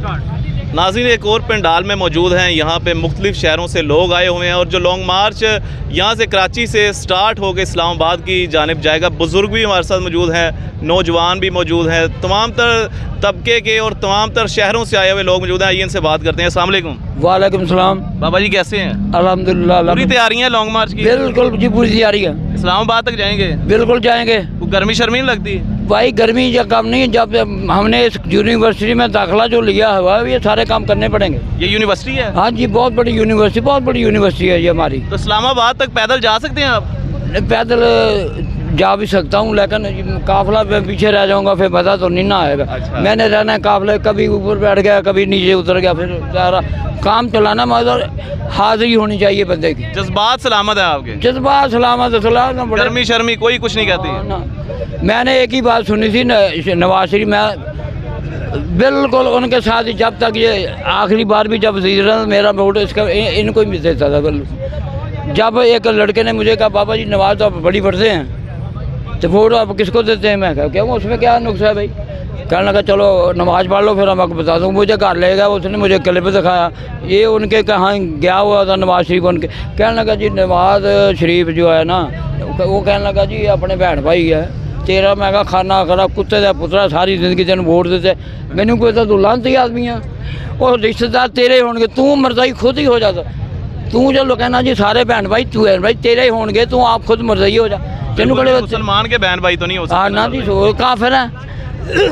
नाज़रीन, एक और पंडाल में मौजूद हैं। यहाँ पे मुख्तलिफ़ शहरों से लोग आए हुए हैं और जो लॉन्ग मार्च यहाँ से कराची से स्टार्ट होकर इस्लामाबाद की जानिब जाएगा। बुज़ुर्ग भी हमारे साथ मौजूद हैं, नौजवान भी मौजूद हैं, तमाम तर तबके के और तमाम तर शहरों से आए हुए लोग मौजूद हैं। आइए इनसे बात करते हैं। अस्सलाम वालेकुम। वालेकुम सलाम। बाबा जी कैसे हैं? अल्हम्दुलिल्लाह। पूरी तैयारियां लॉन्ग मार्च की? बिल्कुल जी, पूरी तैयारी है। इस्लामाबाद तक जाएंगे? बिल्कुल जाएंगे। गर्मी शर्मी नहीं लगती? भाई गर्मी या कम नहीं, जब हमने इस यूनिवर्सिटी में दाखिला जो लिया हुआ है ये सारे काम करने पड़ेंगे। ये यूनिवर्सिटी है? हाँ जी, बहुत बड़ी यूनिवर्सिटी, बहुत बड़ी यूनिवर्सिटी है ये हमारी। तो इस्लामाबाद तक पैदल जा सकते हैं आप? पैदल जा भी सकता हूँ, लेकिन काफिला में पीछे रह जाऊंगा, फिर मज़ा तो नहीं ना आएगा। अच्छा। मैंने रहना है काफिले, कभी ऊपर बैठ गया, कभी नीचे उतर गया, फिर सारा काम चलाना, मगर हाजिरी होनी चाहिए बंदे की। जज्बात सलामत है आपके? जज्बात सलामत सलाम। गर्मी शर्मी कोई कुछ नहीं कहती? ना, मैंने एक ही बात सुनी थी नवाज शरीफ, मैं बिल्कुल उनके साथ ही, जब तक ये आखिरी बार भी जब मेरा वोट इसका इनको ही देता था। जब एक लड़के ने मुझे कहा बाबा जी नवाज तो आप बड़ी पढ़ते हैं, तो वोट आप किसको देते हैं? मैं कहा क्यों, उसमें क्या नुक्सा है भाई? कहने लगा चलो नमाज पढ़ लो, फिर हम आपको बता दूँ। मुझे घर ले गया, उसने मुझे क्लिप दिखाया, ये उनके कहाँ गया हुआ था नवाज शरीफ उनके। कहने लगा जी नवाज शरीफ जो है ना, वो कहने लगा जी अपने भैन भाई है तेरा। मैं कहा खाना खराब कुत्ते का पुत्रा, सारी जिंदगी तेन वोट देते, मैनू कोई तो लानती आदमी है। और रिश्तेदार तेरे होंगे, तू मरजाई खुद ही हो जाता। तू चलो कहना जी सारे भैन भाई तू है भाई, तेरे ही होंगे, तू आप खुद मरजाई हो जा। तेनू बड़े मुसलमान के बहन भाई तो नहीं हो सकते? हाँ ना जी, काफिर है।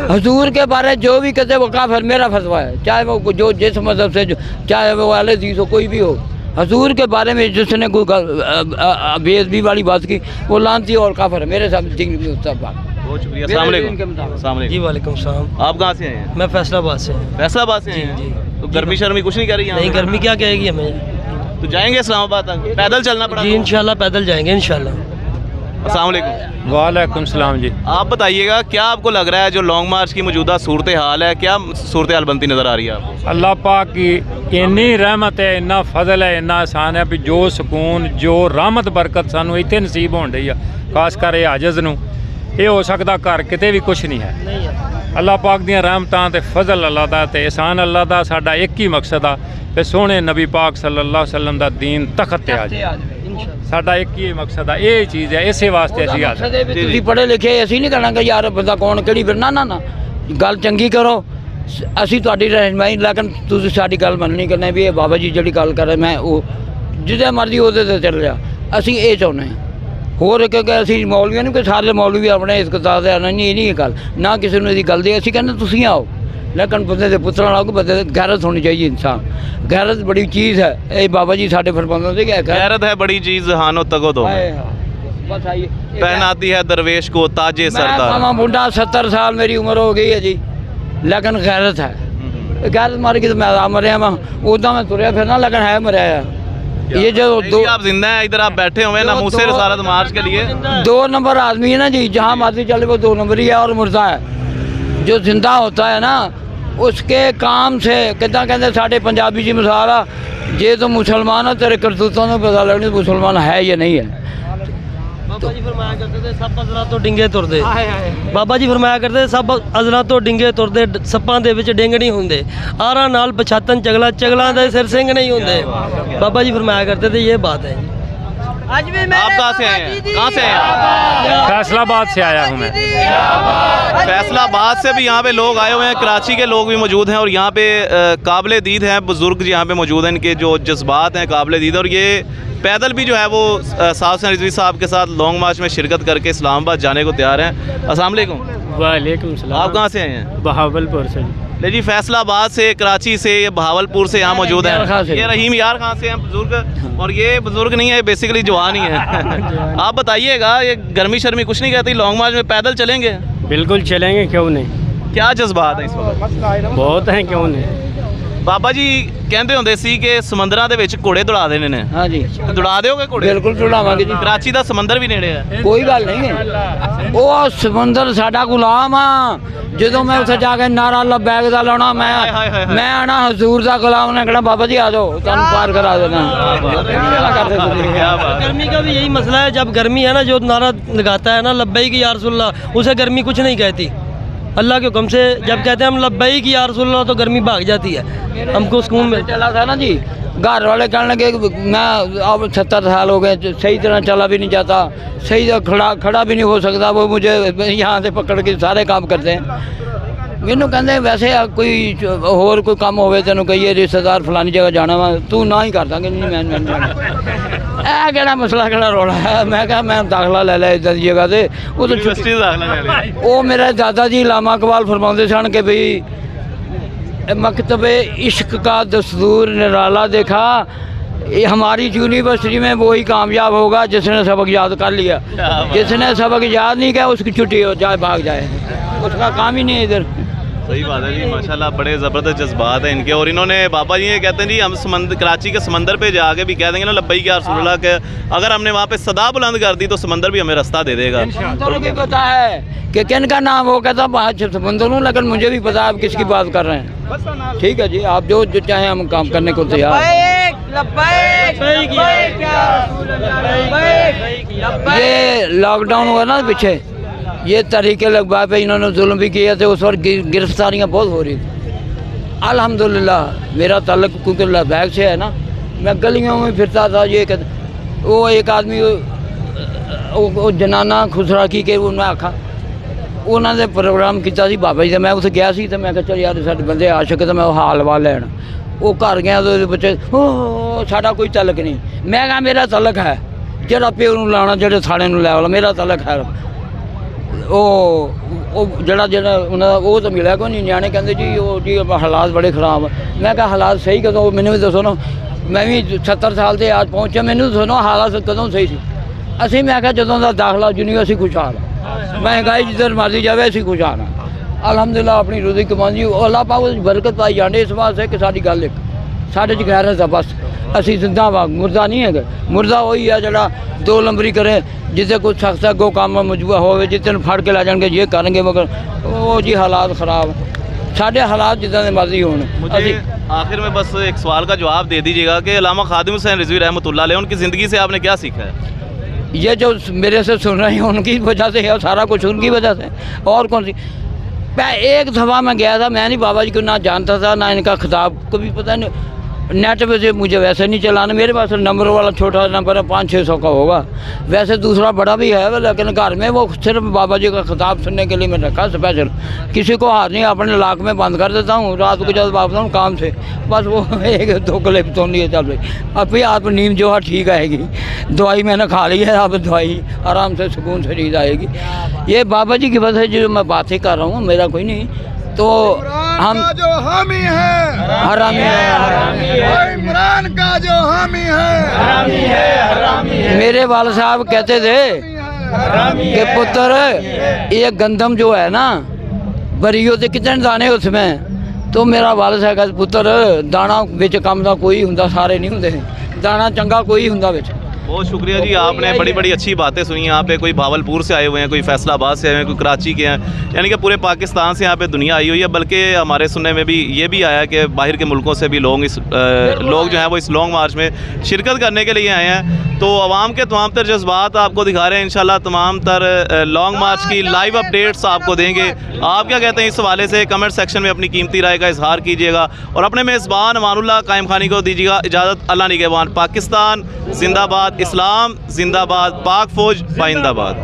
हुजूर के बारे जो भी कहते वो काफिर, मेरा फतवा है, चाहे वो जो जिस मजहब से, चाहे वो वाले दीस हो, कोई भी हो। हुजूर के बारे में जिसने कोई बेअदबी वाली बात की वो लानती और काफिर है, मेरे साथ ठीक नहीं होता बात। बहुत शुक्रिया। अस्सलाम वालेकुम। जी वालेकुम सलाम। आप कहाँ से हैं? मैं फैसलाबाद से। फैसलाबाद से हैं? जी। तो गर्मी शर्मी कुछ नहीं कर रही? नहीं, गर्मी क्या कहेगी हमें। तो जाएंगे इस्लामाबाद तक? पैदल चलना पड़ा? जी इंशाल्लाह पैदल जाएंगे इंशाल्लाह। अस्सलाम वालेकुम। वालेकुम सलाम जी। आप बताइएगा क्या आपको लग रहा है जो लॉन्ग मार्च की मौजूदा सूरत हाल है, क्या सूरत हाल बनती नज़र आ रही है आपको? अल्लाह पाक की इन्नी रहमत है, इन्ना फजल है, इन्ना आसान है भी जो सुकून जो रहमत बरकत सानू इत्थे नसीब होण डई आ, खास कर ये आजिज़ नू, ये हो सकता घर किते भी कुछ नहीं है। अल्लाह पाक दियां रहमतां ते फजल अल्लाह दा ते एहसान अल्लाह दा। साडा एक ही मकसद आ कि सोहणे नबी पाक सल्लल्लाहु अलैहि वसल्लम दा दीन तखत ते आ जाए। साडा एक ही मकसद है, ये चीज़ है, इसे वास्ते असीं आ ਤੁਸੀਂ ਪੜ੍ਹੇ ਲਿਖੇ, ਅਸੀਂ ਨਹੀਂ ਕਹਾਂਗੇ ਯਾਰ ਬੰਦਾ ਕੌਣ ਕਿਹੜੀ ਫਿਰ, ਨਾ ਗੱਲ ਚੰਗੀ ਕਰੋ, ਅਸੀਂ ਤੁਹਾਡੀ ਰਹਿਨਮਾਈ, ਲੇਕਿਨ ਤੁਸੀਂ ਸਾਡੀ ਗੱਲ ਮੰਨਣੀ ਕਰਨਾ ਵੀ ਇਹ ਬਾਬਾ ਜੀ ਜਿਹੜੀ ਗੱਲ ਕਰ ਰਹੇ ਮੈਂ ਉਹ ਜਿਹਦੇ ਮਰਜ਼ੀ ਉਹਦੇ ਤੇ ਚੱਲ ਰਿਹਾ, ਅਸੀਂ ਇਹ ਚਾਹੁੰਦੇ ਹਾਂ। ਹੋਰ ਕਿਉਂਕਿ ਅਸੀਂ ਮੌਲਵੀਆਂ ਨੂੰ ਕਿ ਸਾਰੇ ਮੌਲਵੀ ਆਪਣੇ ਇਸ ਕਿਤਾਬ ਦੇ ਨਹੀਂ, ਇਹ ਨਹੀਂ ਗੱਲ, ਨਾ ਕਿਸੇ ਨੂੰ ਇਹਦੀ ਗੱਲ ਦੇ, ਅਸੀਂ ਕਹਿੰਦੇ ਤੁਸੀਂ ਆਓ, लेकिन बंदे के पुत्रा लाओ, बंदे गैरत होनी चाहिए। इंसान गैरत बड़ी चीज़ है, ये बाबा जी साढ़े फरमाते थे कि गैरत है बड़ी चीज़, हानो तको दो बस आइए पहनाती है दरवेश को ताजे सरदार। बुढ़ा 70 साल मेरी उम्र हो गई है जी, लेकिन गैरत है। गैरत मार की तो मैं मरिया मैं उदा मैं तुरया फिरना, लेकिन है मरिया है। ये जो दो आप जिंदा हैं, इधर आप बैठे हुए हैं ना मुझसे रिसालत मार्च के लिए, 2 नंबर आदमी है ना जी, जहाँ मर्जी चले वो 2 नंबर ही है। और मुर्दा है जो जिंदा होता है ना, उसके काम से कितना कहते साढ़े पंजाबी जी मिसाल आ, जे तो मुसलमान है तेरे करतूतों में पता लगने मुसलमान है या नहीं है। बाबा जी फरमाया करते थे सब अजला तो डिंगे तुरदे। बाबा जी फरमाया करते सब अजला तो डिंगे तुरदे, सप्पां दे विच डिंग नहीं हुंदे, आरा नाल पछातन चगला, चगलां दे सिर सिंह नहीं हुंदे। बाबा जी फरमाया करते थे, ये बात है। आप कहाँ से आए हैं? कहाँ से हैं? फैसलाबाद से आया हूँ मैं। फैसलाबाद से भी यहाँ पे लोग आए हुए हैं, कराची के लोग भी मौजूद हैं और यहाँ पे काबिल दीद हैं, बुज़ुर्ग यहाँ पे मौजूद हैं, इनके जो जज्बात हैं काबिल दीद। और ये पैदल भी जो है वो साहब से रिजवी साहब के साथ लॉन्ग मार्च में शिरकत करके इस्लामाबाद जाने को तैयार हैं। अस्सलाम वालेकुम। वालेकुम सलाम। आप कहाँ से आए हैं? बहावलपुर से। ले जी, फैसलाबाद से, कराची से, ये बहावलपुर से यहाँ मौजूद है। ये रहीम यार खान से हैं बुजुर्ग, और ये बुजुर्ग नहीं है, बेसिकली जवान ही है। आप बताइएगा ये गर्मी शर्मी कुछ नहीं कहती, लॉन्ग मार्च में पैदल चलेंगे? बिल्कुल चलेंगे, क्यों नहीं। क्या जज्बात है इस वक्त? बहुत हैं, क्यों नहीं। बाबा जी कहते होंगे सी कि समंदरां दे विच घोड़े दौड़ा देने ने। हाँ जी, दौड़ा दोगे घोड़े? बिल्कुल दौड़ावांगे जी। कराची दा समंदर भी नेड़े है, कोई गल नहीं है। वो समंदर साडा गुलाम आ, जो मैं उसे जाके नारा लबैक दा लाना, मैं आना हजूर दा गुलाम ने कहना बाबा जी आ जाओ, तुहानू पार करा देना। गर्मी का भी यही मसला है, जब गर्मी है ना, जो नारा लगाता है ना लब्बैक या रसूलल्लाह, उसे गर्मी कुछ नहीं कहती। अल्लाह के हुक्म से जब कहते हैं हम लब्बैक या रसूलल्लाह तो गर्मी भाग जाती है, हमको सुकून मिलता है। चला था ना जी, घर वाले कहने लगे मैं अब 70 साल हो गए, सही तरह चला भी नहीं जाता, सही खड़ा भी नहीं हो सकता, वो मुझे यहाँ से पकड़ के सारे काम करते हैं। मैनू कहते वैसे कोई होर कोई काम होवे तेन कहिए रिश्तेदार फलानी जगह जाना वा, तू ना ही कर देंगे नहीं मैं जाना। ऐ केड़ा मसला केड़ा रौला है। मैं कहा मैं दाखला ले लिया इधर जगह से, वो तो यूनिवर्सिटी दाखला ले लिया। वो मेरे दादा जी लामा इकबाल फरमाते सन कि भाई मकतब इश्क का दस्तूर निराला देखा, ये हमारी यूनिवर्सिटी में वही कामयाब होगा जिसने सबक याद कर लिया, जिसने सबक याद नहीं किया उसकी छुट्टी हो जाए भाग जाए, उसका काम ही नहीं है इधर। सही बात है जी, माशाल्लाह बड़े ज़बरदस्त जज्बात हैं इनके। और इन्होंने बाबा जी ये कहते हैं जी हम समंदर कराची के समंदर पे जाके भी कह देंगे ना लब्बैक या रसूलल्लाह के, अगर हमने वहाँ पे सदा बुलंद कर दी तो समंदर भी हमें रास्ता दे देगा। समंदर भी पता है कि किन का नाम हो, कहता समंदर हूँ, लेकिन मुझे भी पता है आप किसकी बात कर रहे हैं। ठीक है जी, आप जो चाहें हम काम करने को तैयार। ये लॉकडाउन हुआ ना पीछे, ये तरीके लगवा पे इन्होंने जुल्म भी किए थे, उस वक्त गिरफ्तारियाँ बहुत हो रही थी। अल्हम्दुलिल्लाह मेरा ताल्लुक क्योंकि लद्दाख से है ना, मैं गलियों में फिरता था। ये वो एक आदमी वो जनाना खुसरा की के उन्हें आखा उन्होंने प्रोग्राम किया सी बाबा जी का, मैं उसे गया सी तो मैं कहा चल यार साडे बंदे आशिक तो मैं हाल वाल लैन, वो घर गया तो बच्चे ओ साडा कोई तलक नहीं। मैं कहा मेरा तलक है, जरा प्यो नूं लाना जेडे थाने नूं लै वाला, मेरा तलक है। जड़ा वो तो मिला को नहीं, न्याणे कहते जी वो जी हालात बड़े खराब। मैं कहा हालात सही कदों, मैंने भी दसो ना, मैं भी 70 साल से आज पहुँचा, मैंने दसो हालात कदों सही सी। असी मैं कहा जदों का दाखला यूनिवर्सिटी खुशहाल, महंगाई जिधर मर्जी जाए असी खुशहाल हाँ। अल्हम्दुलिल्लाह अपनी रोजी कमाई अल्लाह पाक बरकत पाई जाने, इस वास्ते कि साडी गल एक साढ़े च गैरत है, बस असी जिंदा वाग मुर्दा नहीं है। मुर्दा वही है जरा 2 नंबरी करे, जिसे कुछ सख्त अगो काम मजबूर हो जितने फड़ के ला जाएंगे ये करेंगे, मगर वो जी हालात खराब, साढ़े हालात जिदा मर्जी हो। मुझे आखिर में बस एक सवाल का जवाब दे दीजिएगा कि अल्लामा खादिम हुसैन रिजवी रहमतुल्लाह अलैह उनकी ज़िंदगी से आपने क्या सीखा है? ये जो मेरे से सुन रहे हैं उनकी वजह से है, सारा कुछ उनकी वजह से। और कौन सी, मैं एक दफ़ा मैं गया था, मैं नहीं बाबा जी को ना जानता था ना इनका खिताब को भी पता नहीं, नेट पे से मुझे वैसे नहीं चलाना, मेरे पास नंबर वाला छोटा नंबर है 500-600 का होगा, वैसे दूसरा बड़ा भी है, लेकिन घर में वो सिर्फ बाबा जी का खिताब सुनने के लिए मैं रखा स्पेशल। किसी को हाथ नहीं, अपने लाख में बंद कर देता हूँ, रात को जब वापस हूँ काम से, बस वो 1-2 क्लिप तो नहीं चल रही। अब भी आप नींद जो है ठीक आएगी, दवाई मैंने खा ली है, अब दवाई आराम से सुकून से नींद आएगी। ये बाबा जी की वजह से जो मैं बातें कर रहा हूँ, मेरा कोई नहीं। तो हम जो हामी है हरामी है, इमरान का जो हामी है मेरे वाल साहब कहते थे कि पुत्र ये गंदम जो है ना बरियो से कितने दाने उसमें, तो मेरा वाल साहब कहते पुत्र दाना विच कम दा कोई हुंदा, सारे नहीं हुंदे, दाना चंगा कोई हुंदा विच। बहुत शुक्रिया जी, आपने बड़ी बड़ी अच्छी बातें सुनी। यहाँ पे कोई भावलपुर से आए हुए हैं, कोई फैसलाबाद से आए हुए हैं, कोई कराची के हैं, यानी कि पूरे पाकिस्तान से यहाँ पे दुनिया आई हुई है। बल्कि हमारे सुनने में भी ये भी आया कि बाहर के मुल्कों से भी लोग जो हैं वो इस लॉन्ग मार्च में शिरकत करने के लिए आए हैं। तो आवाम के तमाम तर जज्बात आपको दिखा रहे हैं, इंशाल्लाह तमाम तर लॉन्ग मार्च की लाइव अपडेट्स आपको देंगे। आप क्या कहते हैं इस हवाले से कमेंट सेक्शन में अपनी कीमती राय का इजहार कीजिएगा और अपने मेज़बान अमानुल्लाह कायम खानी को दीजिएगा इजाज़त। अल्लाह निगहबान। पाकिस्तान जिंदाबाद, इस्लाम जिंदाबाद, पाक फौज पाइंदाबाद।